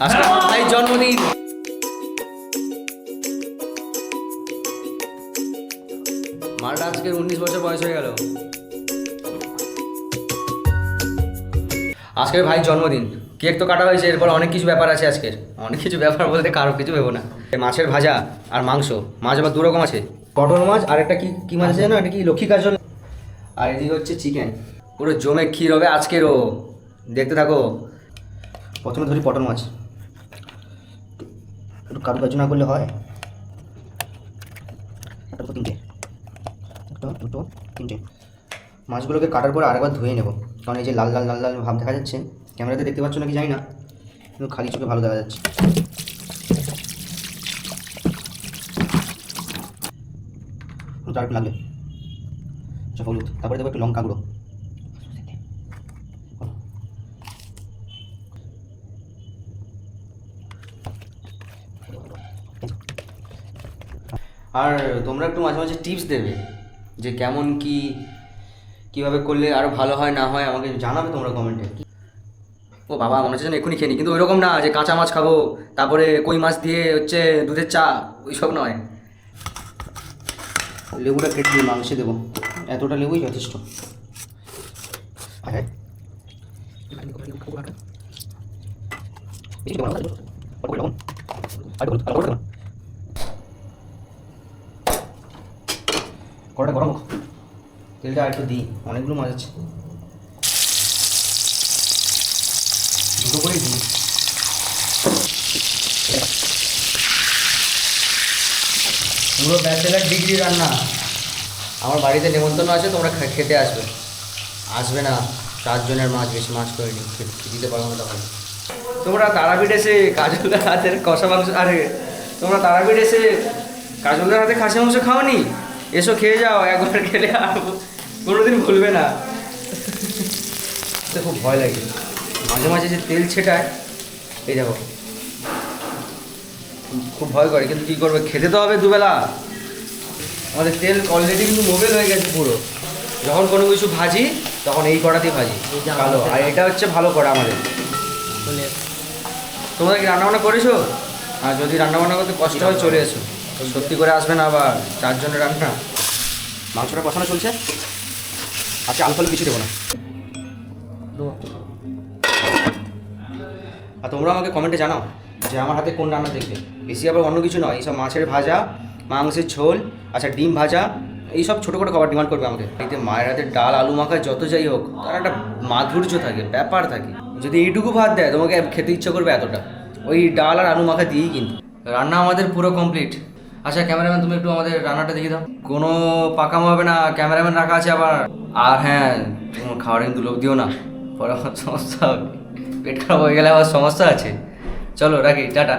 আজকে আমার ভাইয়ের জন্মদিন। মালটা আজকে 19 বছর বয়স হয়ে গেল। আজকের ভাইয়ের জন্মদিন, কেক তো কাটা হয়েছে, এরপর অনেক কিছু ব্যাপার আছে আজকের। অনেক কিছু ব্যাপার বলতে কারো কিছু ভেবো না। মাছের ভাজা আর মাংস। মাছ আবার দু রকম আছে, কটন মাছ আর একটা কি মাছ আছে না, এটা কি লক্ষ্মী কাজল। আর এদিকে হচ্ছে চিকেন। পুরো জমে ক্ষীর হবে আজকেরও, দেখতে থাকো। প্রথমে ধরি পটল মাছ, একটু কারু কাজু না করলে হয়। একটা তিনটে, একটা দুটো তিনটে। মাছগুলোকে কাটার পর আরেকবার ধুয়ে নেব, কারণ এই যে লাল লাল লাল লাল ভাব দেখা যাচ্ছে, ক্যামেরাতে দেখতে পাচ্ছ নাকি জানি না, কিন্তু খালি চোখে ভালো দেখা যাচ্ছে। আর একটু লাগবে হলুদ, তারপরে দেবো একটু লঙ্কা গুঁড়ো। আর তোমরা একটু মাঝে মাঝে টিপস দেবে যে কেমন কীভাবে করলে আরও ভালো হয় না হয়, আমাকে জানাবে তোমরা কমেন্টে। ও বাবা, মনে হচ্ছে যেন এক্ষুনি খেয়ে নি, কিন্তু ওইরকম না যে কাঁচা মাছ খাবো তারপরে কই মাছ দিয়ে হচ্ছে দুধের চা, ওইসব নয়। লেবুটা কেটে দিয়ে মাংসে দেবো, এতটা লেবুই যথেষ্ট। কড়াটা গরম হোক, তেলটা আর একটু দিই, অনেকগুলো মাছ আছে, দুটো করেই দিই। পুরো ব্যাচেলার ডিগ্রি রান্না। আমার বাড়িতে নেমন্তন্ন আছে, তোমরা খেতে আসবে না। 4 জনের মাছ, বেশি মাছ করে দিতে পারবো না তখন। তোমরা তারাপীঠ এসে কাজলদার হাতের কষা মাংস, আরে তোমরা তারাপীঠ এসে কাজলদার হাতে খাসি মাংস খাওনি? এসো খেয়ে যাও, একবার খেলে আর কোনোদিন ভুলবে না। খুব ভয় লাগে মাঝে মাঝে যে তেল ছেটায়, এই দেখো, খুব ভয় করে, কিন্তু কী করবে, খেতে তো হবে দুবেলা। আমাদের তেল অলরেডি কিন্তু মোবাইল হয়ে গেছে পুরো। যখন কোনো কিছু ভাজি তখন এই কড়াতেই ভাজি ভালো, আর এটা হচ্ছে ভালো কড়া আমাদের। তোমরা কি রান্নাবান্না করেছো? আর যদি রান্নাবান্না করতে কষ্ট হয় চলে এসো, সত্যি করে আসবে না আবার, 4 জনের রান্না। মাংসটা কষানো চলছে, আজকে আলু ফালু কিছু দেবো না। আর তোমরা আমাকে কমেন্টে জানাও যে আমার হাতে কোন রান্না দেখবে বেশি, আবার অন্য কিছু নয়, এইসব মাছের ভাজা, মাংসের ঝোল, আচ্ছা ডিম ভাজা, এইসব ছোটো ছোটো খাবার ডিমান্ড করবে আমাকে। এতে মায়ের হাতে ডাল আলু মাখা যত যাই হোক, তার একটা মাধুর্য থাকে, ব্যাপার থাকে। যদি এইটুকু ভাত দেয় তোমাকে খেতে ইচ্ছা করবে এতটা, ওই ডাল আর আলু মাখা দিয়েই। কিন্তু রান্না আমাদের পুরো কমপ্লিট। আচ্ছা ক্যামেরাম্যান, তুমি একটু আমাদের রান্নাটা দেখিয়ে দাও। কোনো পাকামো হবে না, ক্যামেরাম্যান রাখা আছে আবার। আর হ্যাঁ, তোমার খাবার কিন্তু লোক দিও না, পরে আমার সমস্যা হবে, পেট খারাপ হয়ে গেলে আবার সমস্যা আছে। চলো রাখি, টাটা।